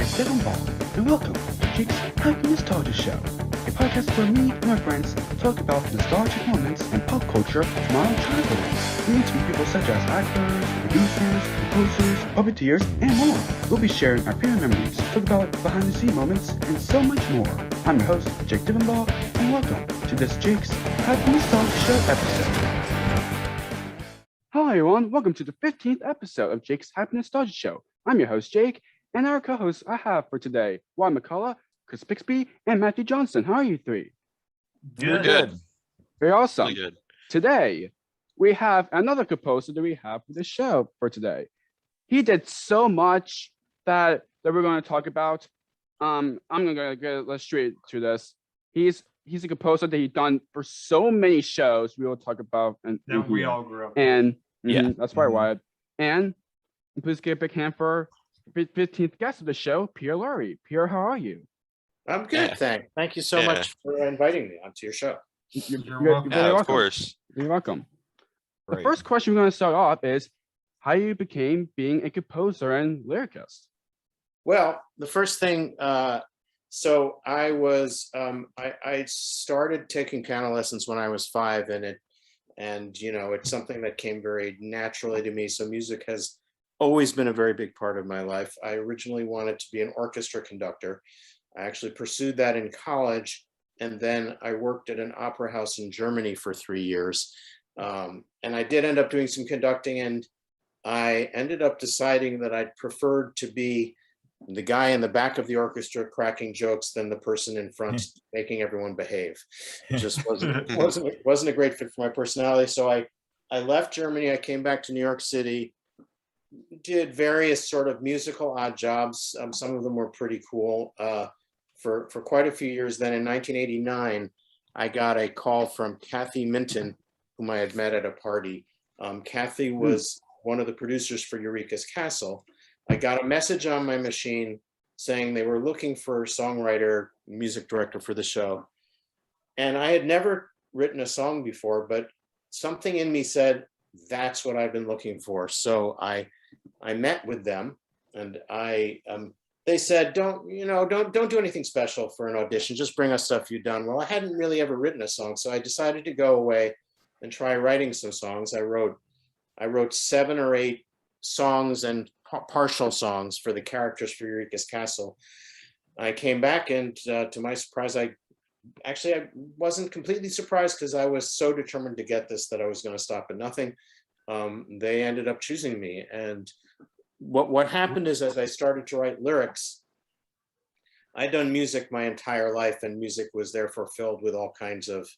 Jake Deffinbaugh, and welcome to Jake's Happy Nostalgia Show, a podcast where me and my friends talk about nostalgic moments and pop culture from our childhood. We interview people such as actors, producers, composers, puppeteers, and more. We'll be sharing our favorite memories, talk about behind-the-scenes moments, and so much more. I'm your host, Jake Deffinbaugh, and welcome to this Jake's Happy Nostalgia Show episode. Hi everyone, welcome to the 15th episode of Jake's Happy Nostalgia Show. I'm your host, Jake, and our co-hosts I have for today, Wyatt McCullough, Chris Bixby, and Matthew Johnson. How are you three? Good. Very awesome. Really good. Today, we have another composer that we have for the show for today. He did so much that we're going to talk about. I'm going to get straight to this. He's a composer that he's done for so many shows we will talk about. And we all grew up. And Yeah. That's right, Wyatt. And please give a big hand for 15th guest of the show, Peter Lurye. Peter, how are you? I'm good, thanks. Thank you so much for inviting me onto your show. You're welcome. very Of welcome. course. You're welcome. Great. The first question we're going to start off is how you became being a composer and lyricist. Well, the first thing, so I was, I started taking piano lessons when I was 5, and it's something that came very naturally to me. So music has always been a very big part of my life. I originally wanted to be an orchestra conductor. I actually pursued that in college, and then I worked at an opera house in Germany for 3 years. And I did end up doing some conducting, and I ended up deciding that I'd preferred to be the guy in the back of the orchestra cracking jokes than the person in front making everyone behave. It just wasn't a great fit for my personality. So I left Germany. I came back to New York City, did various sort of musical odd jobs. Some of them were pretty cool for quite a few years. Then in 1989, I got a call from Kathy Minton, whom I had met at a party. Kathy was one of the producers for Eureka's Castle. I got a message on my machine saying they were looking for a songwriter, music director for the show. And I had never written a song before, but something in me said, that's what I've been looking for. So I met with them, and they said, don't do anything special for an audition. Just bring us stuff you've done. Well, I hadn't really ever written a song, so I decided to go away and try writing some songs. I wrote 7 or 8 songs and partial songs for the characters for Eureka's Castle. I came back, and to my surprise, I wasn't completely surprised, because I was so determined to get this that I was going to stop at nothing. They ended up choosing me, and what happened is, as I started to write lyrics, I'd done music my entire life, and music was therefore filled with all kinds of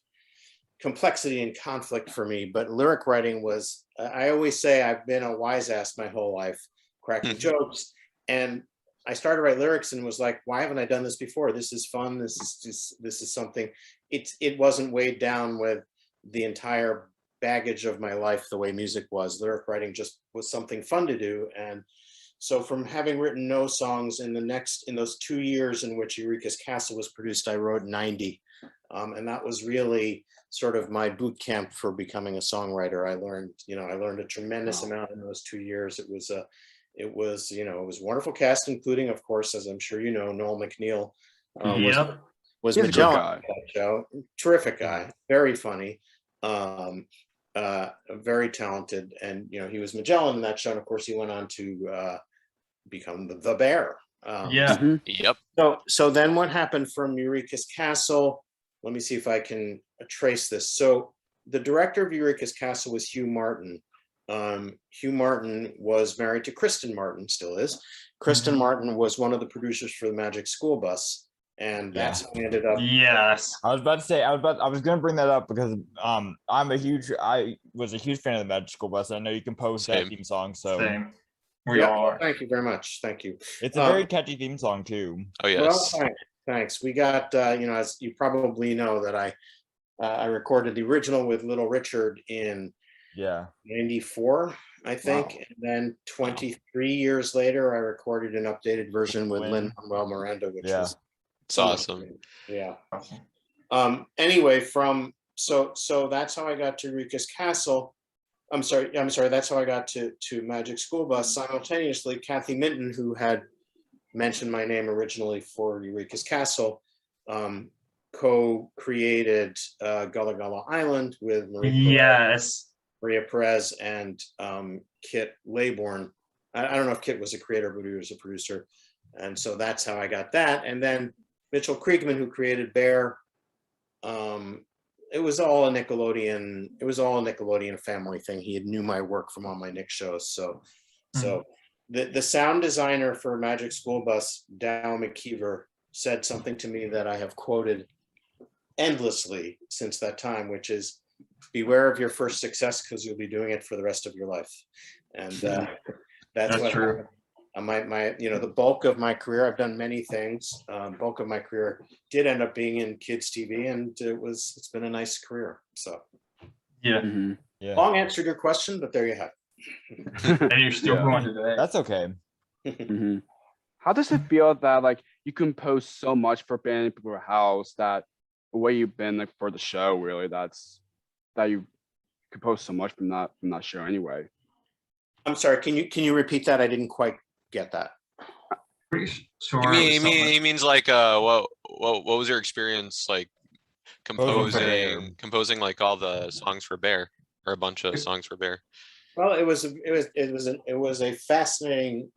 complexity and conflict for me. But lyric writing was, I always say I've been a wise ass my whole life, cracking jokes. And I started to write lyrics and was like, why haven't I done this before? This is fun. This is something. It wasn't weighed down with the entire baggage of my life the way music was. Lyric writing just was something fun to do. And so from having written no songs in those 2 years in which Eureka's Castle was produced, I wrote 90. And that was really sort of my boot camp for becoming a songwriter. I learned a tremendous amount in those 2 years. It was a wonderful cast, including, of course, as I'm sure you know, Noel McNeil was Magellan in that show. Terrific guy, very funny, very talented, and he was Magellan in that show. And of course, he went on to become the Bear. Yep. So then what happened from Eureka's Castle? Let me see if I can trace this. So the director of Eureka's Castle was Hugh Martin. Hugh Martin was married to Kristen Martin, still is. Kristen Martin was one of the producers for the Magic School Bus, and that's how we ended up. Yes. I was going to bring that up because I was a huge fan of the Magic School Bus. I know you composed that theme song, so Same. We all are. Thank you very much. Thank you. It's a very catchy theme song too. Oh yes. Well, thanks. We got as you probably know, that I recorded the original with Little Richard in 94, I think. Wow. And then 23 years later, I recorded an updated version with Lin-Manuel Miranda, which was it's awesome. Yeah. Anyway, so that's how I got to Eureka's Castle. I'm sorry. That's how I got to Magic School Bus. Simultaneously, Kathy Minton, who had mentioned my name originally for Eureka's Castle, co-created Gullah Gullah Island with Maria Perez and Kit Laybourne. I don't know if Kit was a creator, but he was a producer. And so that's how I got that. And then Mitchell Kriegman, who created Bear, it was all a Nickelodeon family thing. He knew my work from all my Nick shows. So the sound designer for Magic School Bus, Dow McKeever, said something to me that I have quoted endlessly since that time, which is, beware of your first success because you'll be doing it for the rest of your life. And that's what true. My the bulk of my career, I've done many things. Bulk of my career did end up being in kids TV, and it's been a nice career. So long answer to your question, but there you have it. And you're still going today. That's okay. How does it feel that like you compose so much for Band People House, that the way you've been like for the show, really, that you compose so much from that show anyway? I'm sorry, can you repeat that? I didn't quite get that. Pretty sure. He means like what was your experience like composing like all the songs for Bear, or a bunch of songs for Bear? Well, it was a fascinating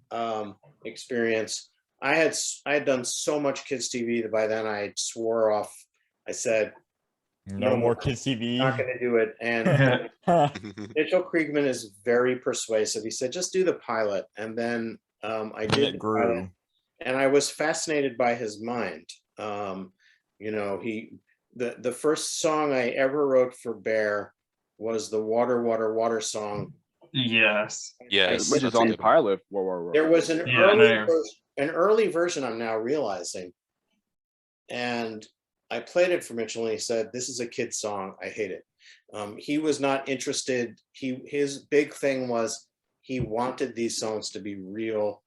experience. I had done so much kids TV that by then I swore off. I said, no more kids TV. Not going to do it. And Mitchell Kriegman is very persuasive. He said, just do the pilot. And then I did the pilot, and I was fascinated by his mind. The first song I ever wrote for Bear was the Water, Water, Water song. Yes. Which is on the pilot. There was an early version I'm now realizing. And I played it for Mitchell, and he said, this is a kid's song. I hate it. He was not interested. His big thing was he wanted these songs to be real,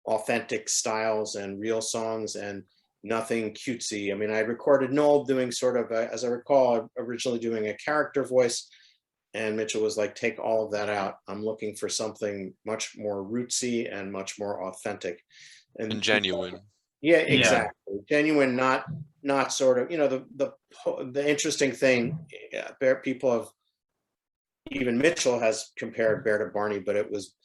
authentic styles and real songs and nothing cutesy. I mean, I recorded Noel doing sort of, as I recall, originally doing a character voice. And Mitchell was like, take all of that out. I'm looking for something much more rootsy and much more authentic. And genuine. Yeah, exactly. Genuine, not sort of, the interesting thing, Bear people have, even Mitchell has compared Bear to Barney, but it was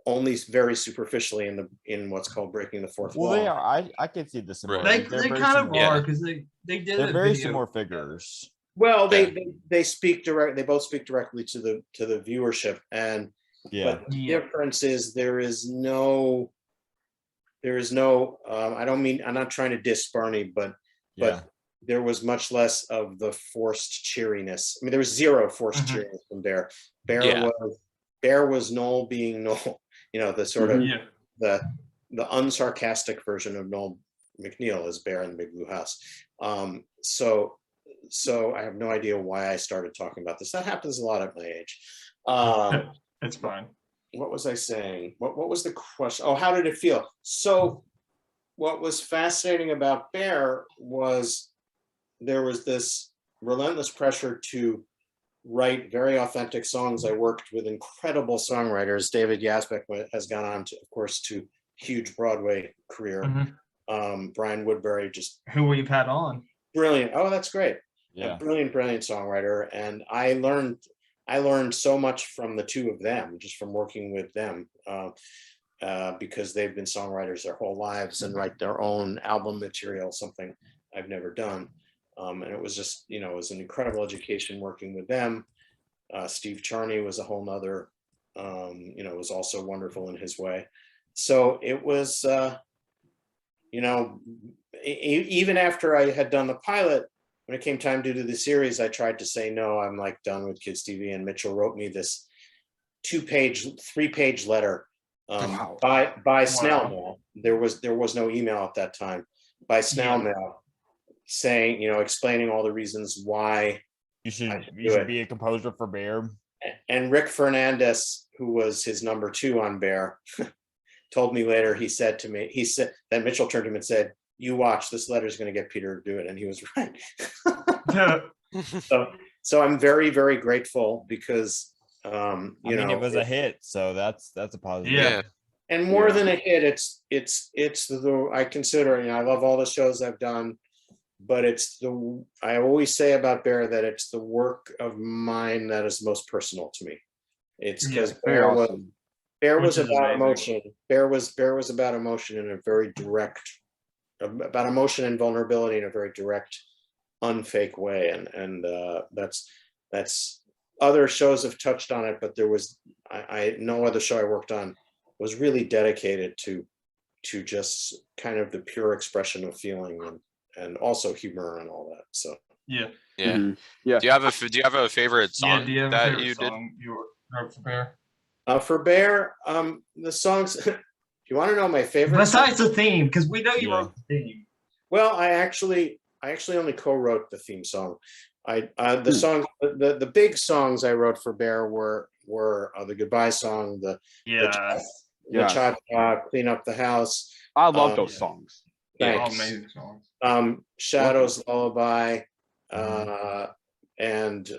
only very superficially in what's called breaking the fourth wall. Well, they are. I can see the similarity. They kind of are, because they did. They're very similar figures. Well, they speak direct. They both speak directly to the viewership, and but the difference is there is no. I'm not trying to diss Barney, but there was much less of the forced cheeriness. I mean, there was zero forced cheeriness from Bear. Bear was Noel being Noel. The sort of the unsarcastic version of Noel McNeil is Bear in the Big Blue House. So I have no idea why I started talking about this. That happens a lot at my age. It's fine. What was I saying? What was the question? Oh, how did it feel? So what was fascinating about Bear was there was this relentless pressure to write very authentic songs. I worked with incredible songwriters. David Yazbek has gone on to, of course, to huge Broadway career. Brian Woodbury, just who we've had on. Brilliant. Oh, that's great. Yeah. A brilliant songwriter. And I learned so much from the two of them, just from working with them, because they've been songwriters their whole lives and write their own album material, something I've never done. And it was just, it was an incredible education working with them. Steve Charney was a whole nother, was also wonderful in his way. So it was, even after I had done the pilot, when it came time to do the series, I tried to say, no, I'm like done with kids TV. And Mitchell wrote me this 3-page letter by snail mail. There was no email at that time, by snail mail, saying, explaining all the reasons why you should be a composer for Bear. And Rick Fernandez, who was his number 2 on Bear, told me later, he said that Mitchell turned to him and said, you watch, this letter is going to get Peter to do it. And he was right. So I'm very, very grateful because, it was a hit. So that's a positive. Yeah. And more than a hit, it's the I consider, I love all the shows I've done, but I always say about Bear that it's the work of mine that is most personal to me. It's because Bear was about emotion. Bear was about emotion in a very direct, about emotion and vulnerability in a very direct, unfake way. And that's other shows have touched on it, but there was no other show I worked on was really dedicated to just kind of the pure expression of feeling and also humor and all that. So yeah. Yeah. Do you have a favorite song that you did? You wrote for Bear? For Bear, the songs. If you want to know my favorite, Besides the theme, because we know you wrote the theme. Well, I actually only co-wrote the theme song. The songs, the big songs I wrote for Bear were the Goodbye song, the Cha-Cha, Clean Up the House. I love those songs. Thanks. Amazing songs. Shadows Lullaby, and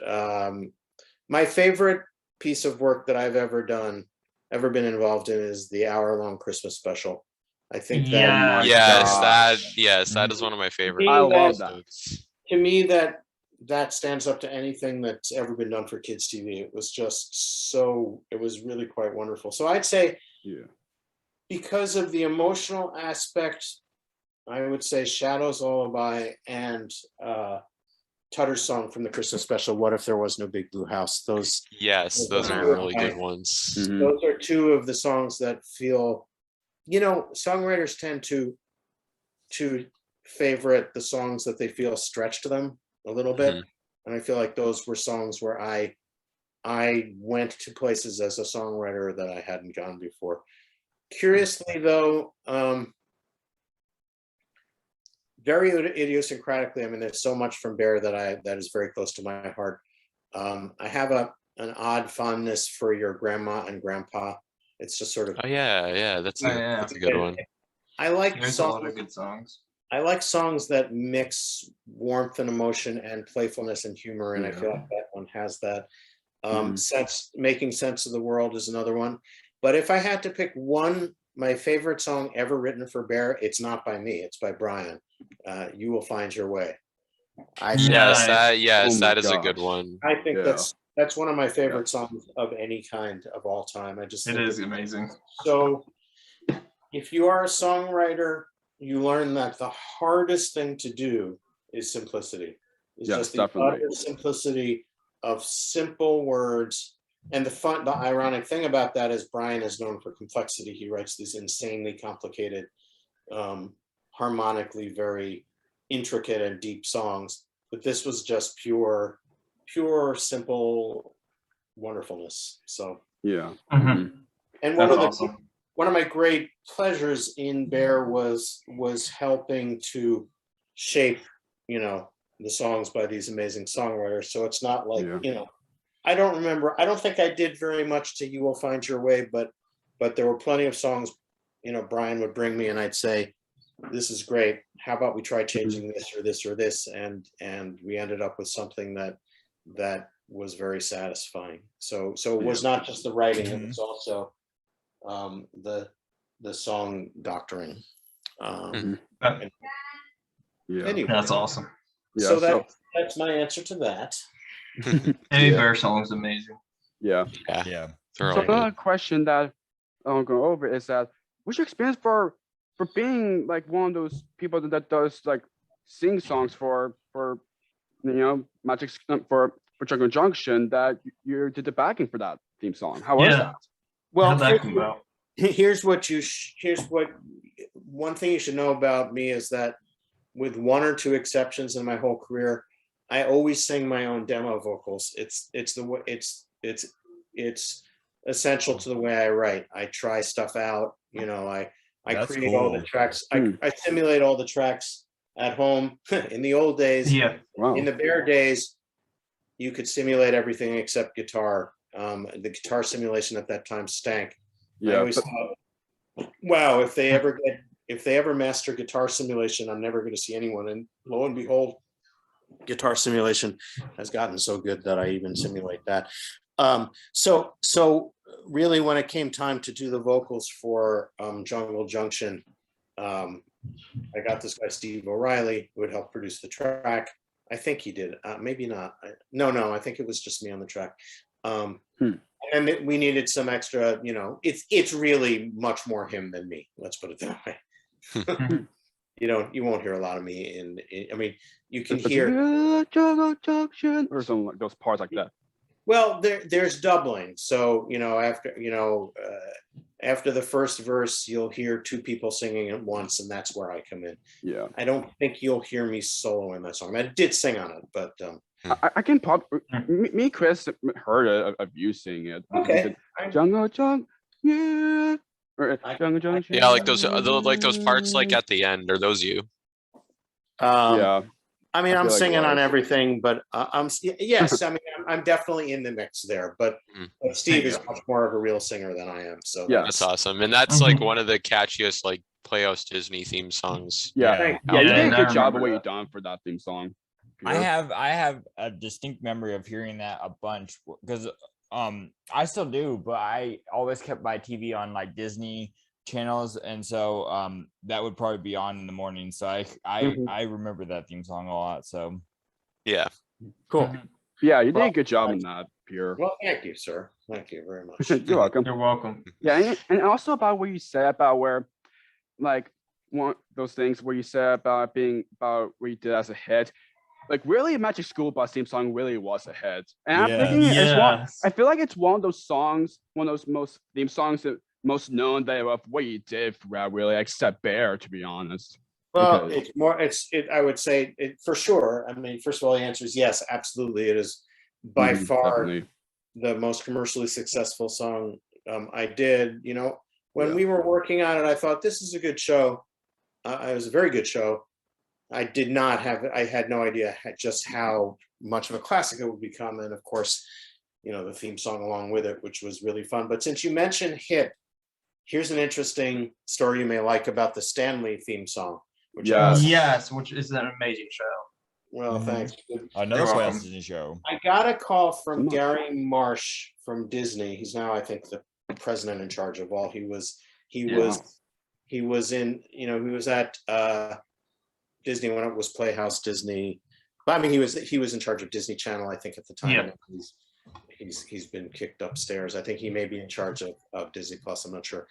my favorite piece of work that I've ever been involved in is the hour-long Christmas special. I think that that is one of my favorites. I love that. To me, that stands up to anything that's ever been done for kids TV. It was just it was really quite wonderful. So I'd say, because of the emotional aspect, I would say Shadows Lullaby and Tutter's song from the Christmas special, What If There Was No Big Blue House. Those are really good ones. Those are two of the songs that feel, songwriters tend to favorite the songs that they feel stretch to them a little bit. And I feel like those were songs where I went to places as a songwriter that I hadn't gone before. Curiously though, very idiosyncratically, I mean, there's so much from Bear that is very close to my heart. I have an odd fondness for your grandma and grandpa. It's just sort of. Oh yeah, that's a good one. I like There's a lot of good songs. I like songs that mix warmth and emotion and playfulness and humor, and I feel like that one has that. Making Sense of the World is another one. But if I had to pick one, my favorite song ever written for Bear, it's not by me, it's by Brian. You Will Find Your Way. That is a good one. I think that's one of my favorite songs of any kind of all time. It is amazing. So if you are a songwriter, you learn that the hardest thing to do is simplicity. It's just the utter simplicity of simple words. And the ironic thing about that is Brian is known for complexity. He writes these insanely complicated, harmonically very intricate and deep songs. But this was just pure, simple wonderfulness. So and one of my great pleasures in Bear was helping to shape, the songs by these amazing songwriters. So it's not like, I don't think I did very much to You Will Find Your Way, but there were plenty of songs, Brian would bring me and I'd say, this is great. How about we try changing this or this or this? And we ended up with something that was very satisfying. So it was not just the writing, it was also the song doctoring. Anyway, that's awesome. So that's my answer to that. Any Bear song is amazing. Yeah. So another question that I'll go over is that what's your experience for being like one of those people that does like sing songs for Magic for Junction, that you did the backing for that theme song? How was that? Well, here's what one thing you should know about me is that with one or two exceptions in my whole career, I always sing my own demo vocals. It's essential to the way I write. I try stuff out. I create all the tracks. I simulate all the tracks at home. In the old days, in the Bear days, you could simulate everything except guitar. The guitar simulation at that time stank. I always thought, wow, if they ever master guitar simulation, I'm never going to see anyone. And lo and behold, guitar simulation has gotten so good that I even simulate that. So really, when it came time to do the vocals for Jungle Junction, I got this guy, Steve O'Reilly, who would help produce the track. I think he did, maybe not. No, I think it was just me on the track. And we needed some extra, it's really much more him than me. Let's put it that way. You won't hear a lot of me I mean, you can hear Junction or some like those parts like that. Well, there's doubling. So, after the first verse, you'll hear two people singing at once, and that's where I come in. Yeah. I don't think you'll hear me solo in that song. I did sing on it, but I can pop. Me, Chris heard of you singing it. Okay. Jungle, yeah. Or Jungle, Junction. Yeah, like those parts like at the end. Are those you? Yeah. I mean, I'm like singing it on was. everything, but yes, I mean, I'm definitely in the mix there. But Steve is much more of a real singer than I am. So Yeah. That's awesome, and that's like one of the catchiest like Playhouse Disney theme songs. Yeah. Yeah, You did a and I good job remember of what you that. done for that theme song. I have a distinct memory of hearing that a bunch because I still do, but I always kept my TV on like Disney channels, and so that would probably be on in the morning. So I remember that theme song a lot. So Yeah. cool. Yeah, you did a good job in that, Pierre. Well, thank you, sir. Thank you very much. You're welcome. You're welcome. Yeah, and also about what you said about where, like, one those things where you said about being about what you did as a hit. Like, really, Magic School Bus theme song really was a hit. And I'm thinking, I feel like it's one of those songs, one of those most theme songs that most known that of what you did throughout, really, except Bear, to be honest. Well, Because- it's more. I would say for sure. I mean, first of all, the answer is yes, absolutely. It is by far Definitely. the most commercially successful song I did. When we were working on it, I thought this is a good show. It was a very good show. I had no idea just how much of a classic it would become, and of course, the theme song along with it, which was really fun. But since you mentioned hit, here's an interesting story you may like about the Stanley theme song. Which Yes, which is an amazing show. Well, thanks. another You're Playhouse welcome. Disney show. I got a call from Gary Marsh from Disney. He's now, I think, the president in charge of all. He was at Disney when it was Playhouse Disney. But I mean, he was in charge of Disney Channel, I think, at the time. Yeah. He's been kicked upstairs. I think he may be in charge of Disney Plus. I'm not sure.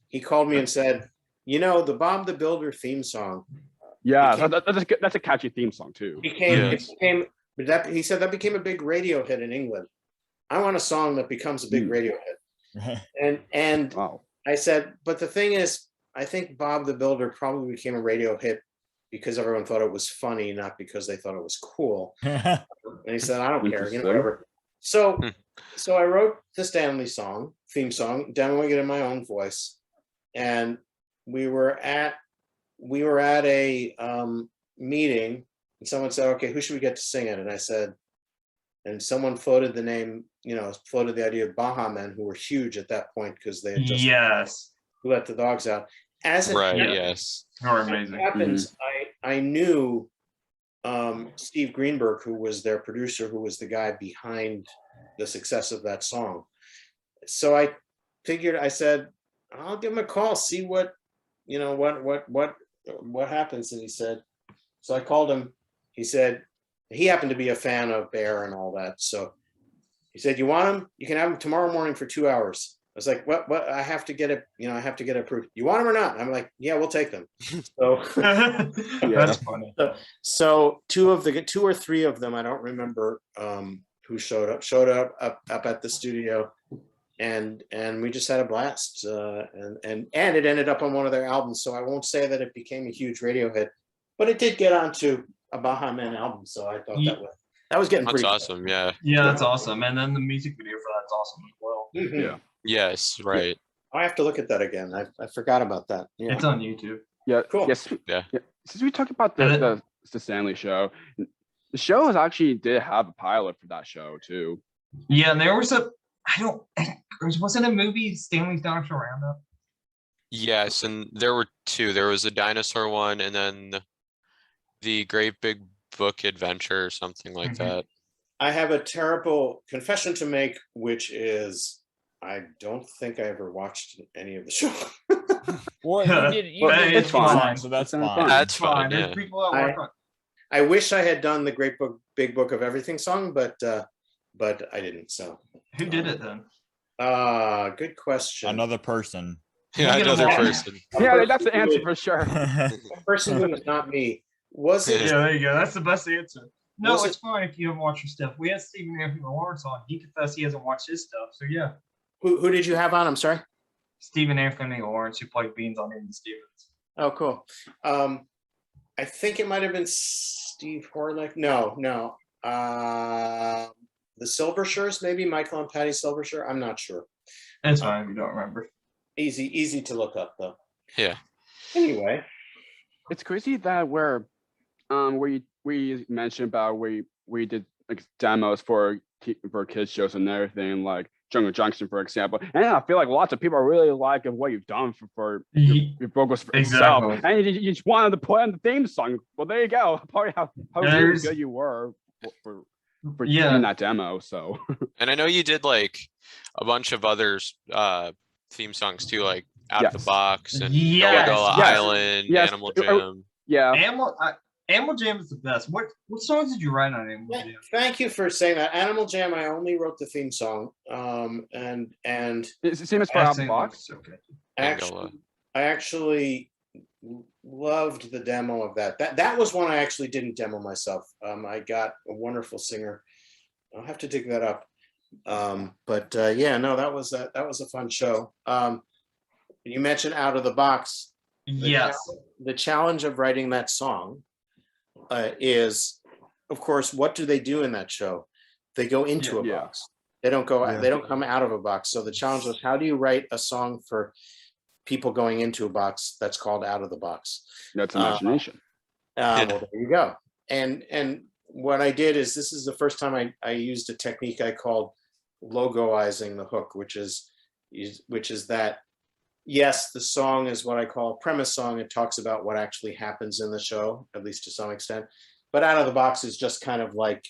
He called me and said, the Bob the Builder theme song. Yeah, that's a catchy theme song too. He said that became a big radio hit in England. I want a song that becomes a big radio hit. And Wow. I said, but the thing is, I think Bob the Builder probably became a radio hit because everyone thought it was funny, not because they thought it was cool. And he said, I don't care, whatever. So I wrote the Stanley theme song, demoing it in my own voice. And we were at a meeting, and someone said, okay, who should we get to sing it? And I said, and someone floated the name, floated the idea of Baja Men, who were huge at that point because they had just let the dogs out. Yes. You're amazing. Happens, I knew Steve Greenberg, who was their producer, who was the guy behind the success of that song. So I said, I'll give him a call, see what happens. And he said, so I called him. He said, he happened to be a fan of Bear and all that. So he said, you want him? You can have him tomorrow morning for 2 hours. I was like, what? I have to get it, I have to get it approved. You want them or not? I'm like, yeah, we'll take them. So That's funny. So two or three of them, I don't remember who showed up at the studio, and we just had a blast. And it ended up on one of their albums. So I won't say that it became a huge radio hit, but it did get onto a Baja Men album. So I thought that was getting That's pretty awesome. Yeah. Yeah, that's awesome. And then the music video for that's awesome as well. Mhm. Yeah. Yes. Right. I have to look at that again. I forgot about that. Yeah. It's on YouTube. Yeah. Cool. Yes. Yeah. Since we talked about the Stanley show, the show did have a pilot for that show too. Yeah, and there was wasn't a movie Stanley's Dinosaur Roundup? Yes, and there were two. There was a dinosaur one, and then the Great Big Book Adventure, or something like that. I have a terrible confession to make, which is I don't think I ever watched any of the show. Well, you Well, did it's it fine. fine, so that's It's fine. That's fine. There's Yeah. people that work on. I wish I had done the Great Big Book of Everything song, but I didn't. So Who did it then? good question. Another person. Yeah, Look at another them all. person. Yeah, that's the answer for sure. A person who was not me. Was it? Yeah, there you go. That's the best answer. No, Was it's fine if you haven't watched your stuff. We had Stephen Anthony Lawrence on. He confessed he hasn't watched his stuff. So yeah, Who did you have on? I'm sorry. Stephen Anthony Lawrence, who played Beans on Andy Stevens. Oh, cool. I think it might have been Steve Horlick. No. The Silvershires, maybe Michael and Patty Silvershire. I'm not sure. That's fine if you don't remember. Easy to look up though. Yeah. Anyway, It's crazy that where you mentioned about where you did like demos for kids shows and everything, like Junction, for example. And I feel like lots of people really like what you've done for your vocals for itself. Exactly. And you just wanted to put in the theme song. Well, there you go. Probably how really There's- good you were for Yeah. doing that demo. So And I know you did like a bunch of other theme songs too, like Out of the Yes. Box and Yes, Gullah Gullah yes, Island, yes. Animal Jam. yeah. Animal Jam is the best. What songs did you write on Animal Jam? thank you for saying that. Animal Jam. I only wrote the theme song. And It's the same as for Yeah, Out same the Box. ones, okay. And Gullah. I actually loved the demo of that. That was one I actually didn't demo myself. I got a wonderful singer. I'll have to dig that up. Yeah, no, that was a fun show. You mentioned Out of the Box. Yes. The challenge of writing that song is, of course, what do they do in that show? They go into a Yeah. box. They don't go. Yeah. They don't come out of a box. So the challenge was, how do you write a song for people going into a box that's called Out of the Box? That's imagination. Well, there you go. And what I did is, this is the first time I used a technique I called logoizing the hook, which is that, yes, the song is what I call a premise song. It talks about what actually happens in the show, at least to some extent. But Out of the Box is just kind of like,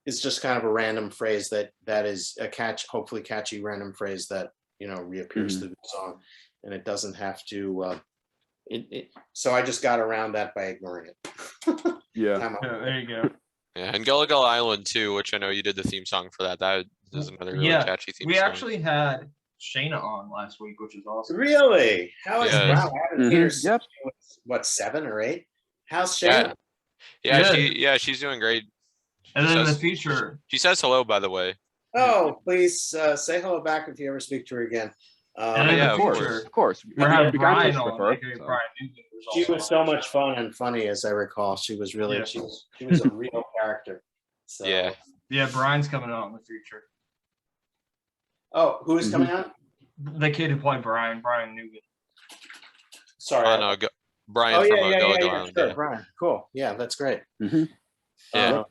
it's just kind of a random phrase that is a hopefully catchy random phrase that, reappears through the song, and it doesn't have to. So I just got around that by ignoring it. Yeah. Yeah, there you go. Yeah, and Gullah Gullah Island too, which I know you did the theme song for that. That is another really Yeah, catchy theme We song. actually had Shayna on last week, which is awesome. Really? How is Yeah. wow? I haven't seen her since Yep. she was, what, 7 or 8? How's Yeah. Shayna? Yeah, she's doing great. And then in the says- future, She says hello, by the way. Oh, please say hello back if you ever speak to her again. and in yeah, the of Of future, course. we're having We got in Brian touch with on, her, aka so. Brian Nugent, who's She also was so on the much show. fun and funny, as I recall. She was really, Yeah. she was a real character. So, Yeah. Yeah, Brian's coming out in the future. Oh, who is coming out? The kid who played Brian Nugent. Sorry. Oh no, Brian Oh, from yeah, Gullah Gullah Island. sure, Yeah. Brian. Cool. Yeah, that's great. Mhm. Yeah.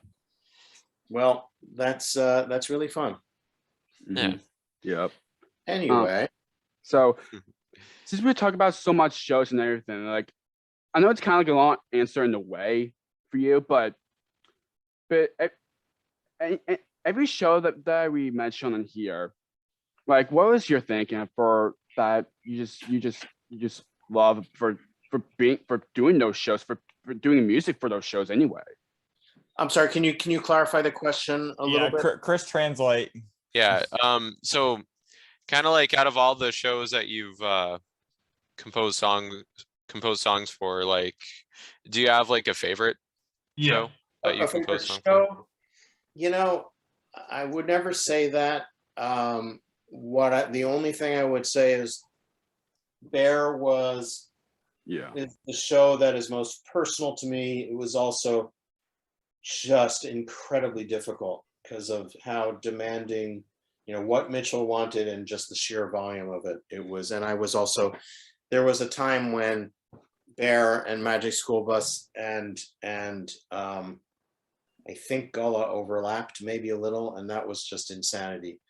Well, that's really fun. Mhm. Yep. Anyway, So since we're talking about so much shows and everything, like I know it's kind of like a long answer in a way for you, but every show that we mentioned in here, like what was your thinking for that you just love for doing those shows, for doing music for those shows anyway? I'm sorry. Can you clarify the question a little bit? Chris, translate. Yeah. So kind of like, out of all the shows that you've composed songs for, like, do you have like a favorite show that you A favorite composed song for? show? I would never say that. The only thing I would say is Bear is the show that is most personal to me. It was also just incredibly difficult because of how demanding, what Mitchell wanted and just the sheer volume of it. It was, and there was a time when Bear and Magic School Bus and I think Gullah overlapped maybe a little, and that was just insanity.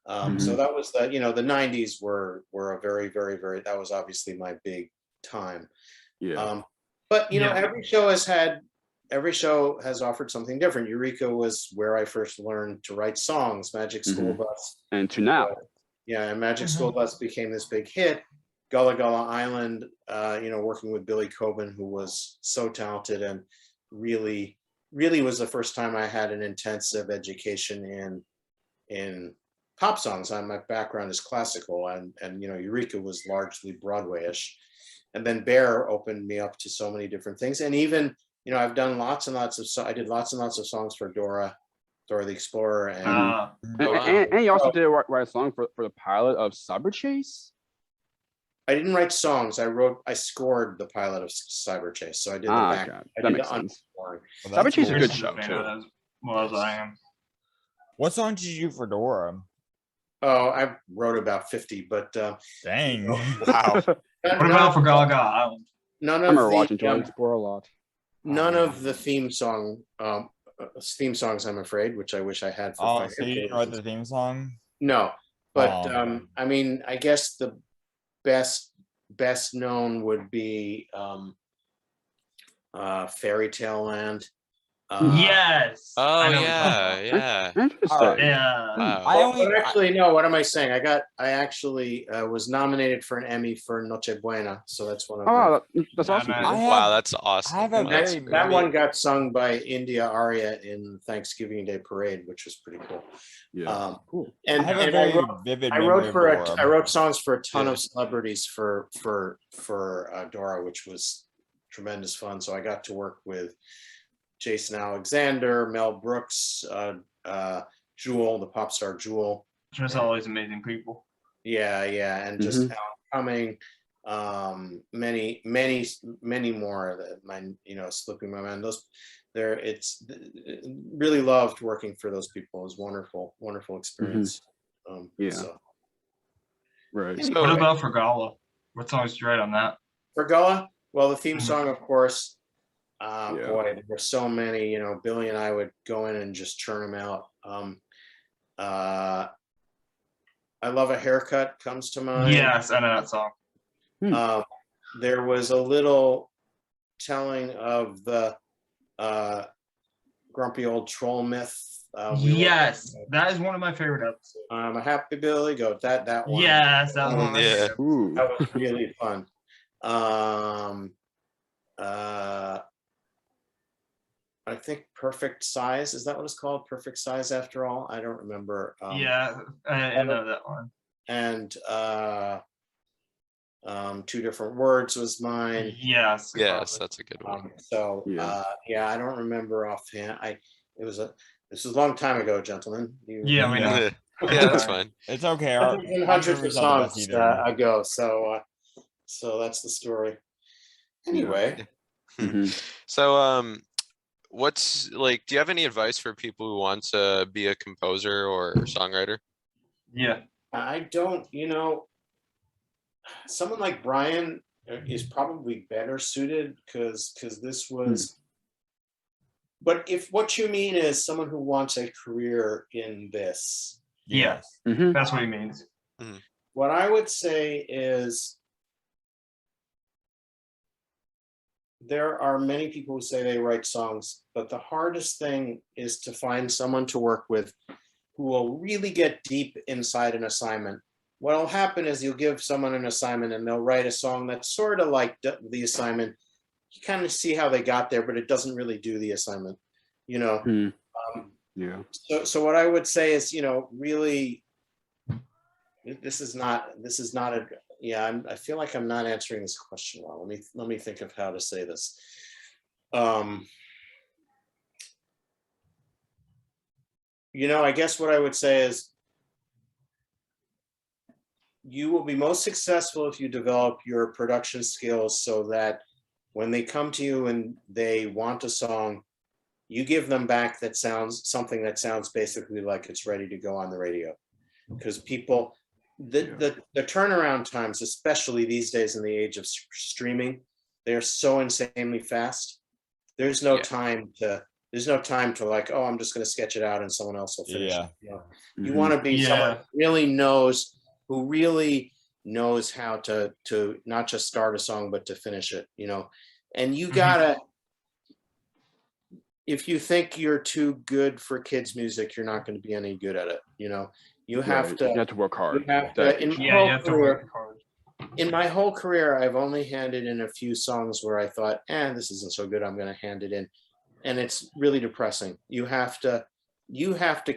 So that was the 90s were a very, very, very, that was obviously my big time. But every show has offered something different. Eureka was where I first learned to write songs. Magic School Bus, And to now. Yeah, and Magic School Bus became this big hit. Gullah Gullah Island, working with Billy Coben, who was so talented and really was the first time I had an intensive education in pop songs. My background is classical, and Eureka was largely Broadway-ish. And then Bear opened me up to so many different things. And even, I've done lots and lots of songs for Dora the Explorer. And you also did write a song for the pilot of Cyber Chase. I didn't write songs. I scored the pilot of Cyber Chase. So I did the back. Okay. I That did makes the sense. unscoring. Cyber Chase is a good Chris show fan too. as well as I am. What song did you do for Dora? Oh, I wrote about 50, but Dang. Wow. What about for Gullah Gullah Island? none I of remember the watching Dora the Explorer a lot. none of the theme songs, I'm afraid, which I wish I had for Oh, Fire so you didn't write the theme song? No, but Oh. I guess the best known would be Fairy Tale Land. Yes. Oh I know what you're talking yeah. Interesting. about. Yeah. Wow. But actually, no. What am I saying? I actually was nominated for an Emmy for Noche Buena, so that's one of them. Oh, that's Yeah, awesome. man. Peter. Wow, that's awesome. I have a That's very- That great. one got sung by India Aria in Thanksgiving Day Parade, which was pretty cool. Yeah. Cool. And I have a and very I wrote, vivid I memory wrote of for Dora. I wrote songs for a ton Yeah. of celebrities for Dora, which was tremendous fun. So I got to work with Jason Alexander, Mel Brooks, Jewel, the pop star Jewel. Just all these amazing people. Yeah, and just Alan Cumming, many more that slipping my mind. Really loved working for those people. It was wonderful experience. Yeah. So. Right. So- What about for Gullah? What songs did you write on that? For Gullah, well, the theme Mhm. song, of course. Yeah. Boy, there were so many. Billy and I would go in and just churn them out. I Love a Haircut comes to mind. Yes, I know that song. There was a little telling of the grumpy old troll myth. Yes, that is one of my favorite episodes. I'm a happy Billy Goat. That one. Yes, that was one of my Yeah. favorite. Ooh. That was really fun. I think Perfect Size, is that what it's called? Perfect Size After All? I don't remember. Yeah, I know that one. And Two Different Words was mine. Yes. Yes, that's a good one. I don't remember offhand. This was a long time ago, gentlemen. Yeah, we know. Yeah, that's fine. It's okay. Hundreds of songs either. ago. So that's the story. Anyway, So what's like, do you have any advice for people who want to be a composer or songwriter? Yeah. I don't, someone like Brian is probably better suited because this was, but if what you mean is someone who wants a career in this, Yes. Mhm. That's what he means. what I would say is there are many people who say they write songs, but the hardest thing is to find someone to work with who will really get deep inside an assignment. What'll happen is you'll give someone an assignment and they'll write a song that's sort of like the assignment. You kind of see how they got there, but it doesn't really do the assignment, Yeah. So what I would say is, really, this is not a, I feel like I'm not answering this question well. Let me think of how to say this. I guess what I would say is you will be most successful if you develop your production skills so that when they come to you and they want a song, you give them back something that sounds basically like it's ready to go on the radio. Because people, the turnaround times, especially these days in the age of streaming, they're so insanely fast. There's no time to like, oh, I'm just going to sketch it out and someone else will finish it. You want to be someone who really knows how to not just start a song, but to finish it, and you gotta, if you think you're too good for kids music, you're not going to be any good at it. You have to. You have to work hard. You have to. You have to work hard. In my whole career, I've only handed in a few songs where I thought, this isn't so good, I'm going to hand it in. And it's really depressing. You have to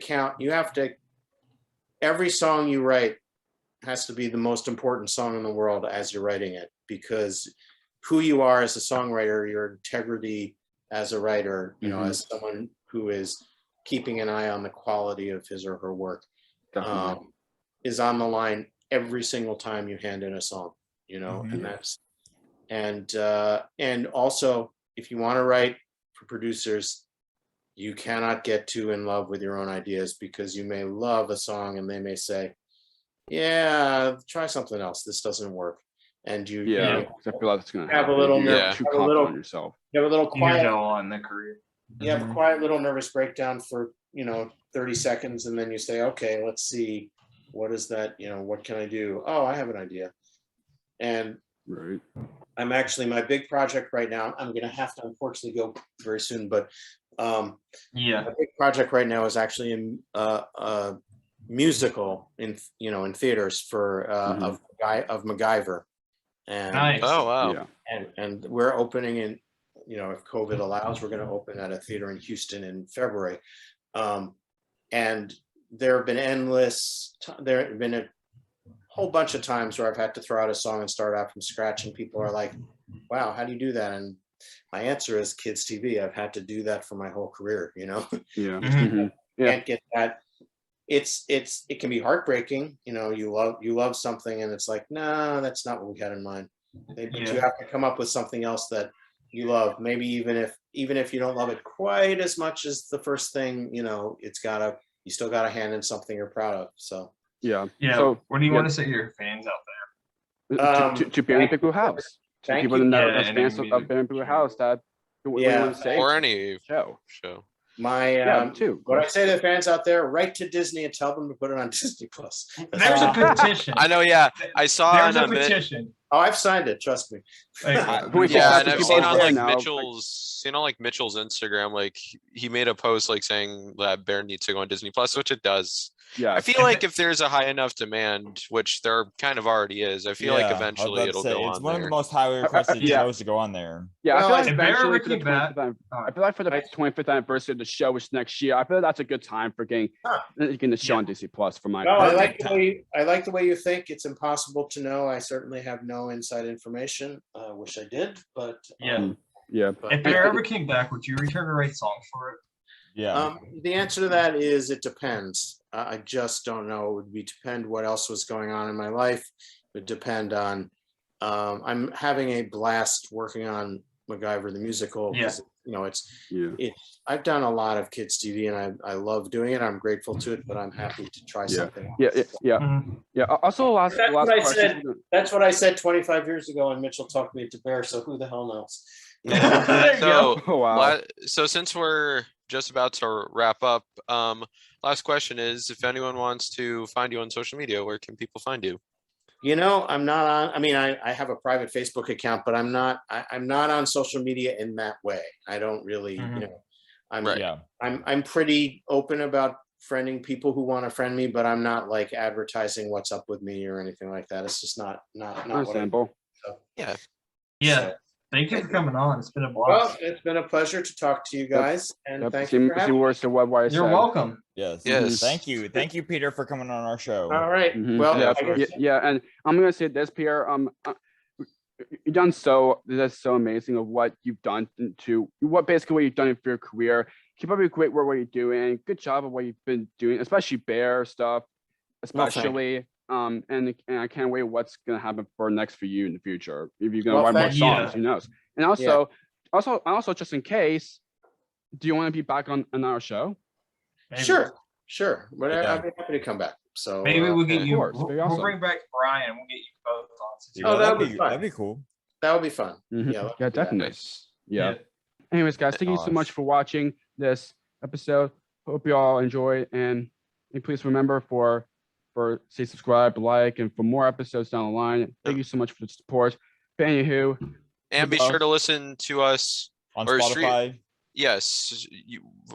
count, every song you write has to be the most important song in the world as you're writing it, because who you are as a songwriter, your integrity as a writer, as someone who is keeping an eye on the quality of his or her work, is on the line every single time you hand in a song, and also if you want to write for producers, you cannot get too in love with your own ideas, because you may love a song and they may say, try something else, this doesn't work, and you I feel like it's gonna have a little too confident on yourself. You have a little quiet on the career. You have a quiet little nervous breakdown for 30 seconds, and then you say, okay, let's see, what is that, what can I do? Oh, I have an idea. And I'm actually, my big project right now, I'm gonna have to unfortunately go very soon, but my big project right now is actually a musical in theaters for of MacGyver. And nice. Oh wow. And we're opening in, if COVID allows, we're going to open at a theater in Houston in February. And there have been a whole bunch of times where I've had to throw out a song and start out from scratch, and people are like, wow, how do you do that? And my answer is kids TV. I've had to do that for my whole career, Can't get that. It can be heartbreaking, you love something and it's like, no, that's not what we had in mind. But you have to come up with something else that you love, maybe even if you don't love it quite as much as the first thing, you still gotta hand in something you're proud of. So so what do you want to say to your fans out there? To Barry Pickle House, to people that know fans of Barry Pickle House, that what you want to say, or any show. What I say to the fans out there, write to Disney and tell them to put it on Disney Plus. There's a petition. I know, I saw there's a petition. Oh, I've signed it, trust me. And I've seen on Mitchell's Instagram, like he made a post like saying that Bear needs to go on Disney Plus, which it does. I feel like if there's a high enough demand, which there kind of already is, I feel like eventually it'll go on. It's one of the most highly requested shows to go on there. I feel like eventually for the 25th anniversary of the show, which is next year, I feel like that's a good time for getting the show on Disney Plus. For my I like the way you think. It's impossible to know. I certainly have no inside information. I wish I did, but if Bear ever came back, would you return to write songs for it? The answer to that is it depends. I just don't know. It would depend what else was going on in my life. It would depend on. I'm having a blast working on MacGyver the musical. I've done a lot of kids TV and I love doing it. I'm grateful to it, but I'm happy to try something else. Also, last question. That's what I said 25 years ago, and Mitchell talked me to Bear. So who the hell knows? So since we're just about to wrap up, last question is, if anyone wants to find you on social media, where can people find you? I'm not on. I mean, I have a private Facebook account, but I'm not on social media in that way. I don't really, I'm pretty open about friending people who want to friend me, but I'm not like advertising what's up with me or anything like that. It's just not simple. So, thank you for coming on. It's been a blast. Well, it's been a pleasure to talk to you guys, and thank you for having me. You're welcome. Yes. Thank you, Peter, for coming on our show. All right. Well, and I'm gonna say this, Peter. You've done that's so amazing of what you've done what you've done for your career. Keep up your great work, what you're doing. Good job of what you've been doing, especially Bear stuff, especially. And I can't wait what's gonna happen next for you in the future. If you're gonna write more songs, who knows? And also, just in case, do you want to be back on our show? Maybe. Sure. But I'd be happy to come back. So maybe we'll get you. We'll bring back Brian and we'll get you both Oh, on. that would be fun. That'd be cool. That would be fun. Yeah, definitely. Yeah. Anyways, guys, thank you so much for watching this episode. Hope you all enjoy, and please remember stay subscribed, like, and for more episodes down the line. Thank you so much for the support. But anywho, and be sure to listen to us on Spotify. Yes,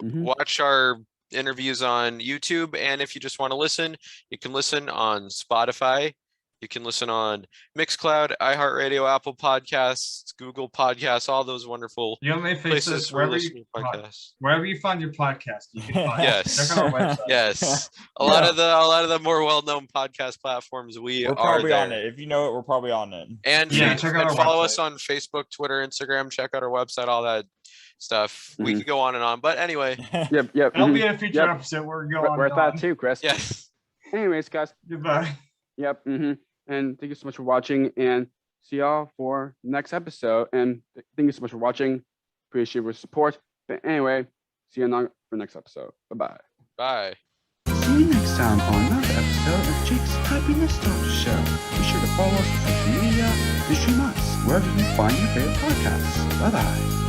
watch our interviews on YouTube. And if you just want to listen, you can listen on Spotify. You can listen on Mixcloud, iHeartRadio, Apple Podcasts, Google Podcasts, all those wonderful You know, places where you listen to podcasts. wherever you find your podcast, you can find Yes. it. Check out our website. Yes, a lot of the more well-known podcast platforms We're are probably there. on it. If you know it, we're probably on it. And, Yeah, check out and our follow website. us on Facebook, Twitter, Instagram. Check out our website, all that stuff. We Mhm. could go on and on, but anyway, Yep, yep. That'll mhm. be a future Yep. episode. We're going We're at on. that too, Chris. yes. Anyways, guys. Goodbye. Yep. And thank you so much for watching, and see y'all for next episode. And thank you so much for watching. Appreciate your support. But anyway, see you for next episode. Bye-bye. Bye. See you next time on another episode of Jake's Happy Nostalgia Show. Be sure to follow us on social media and stream us wherever you find your favorite podcasts. Bye bye.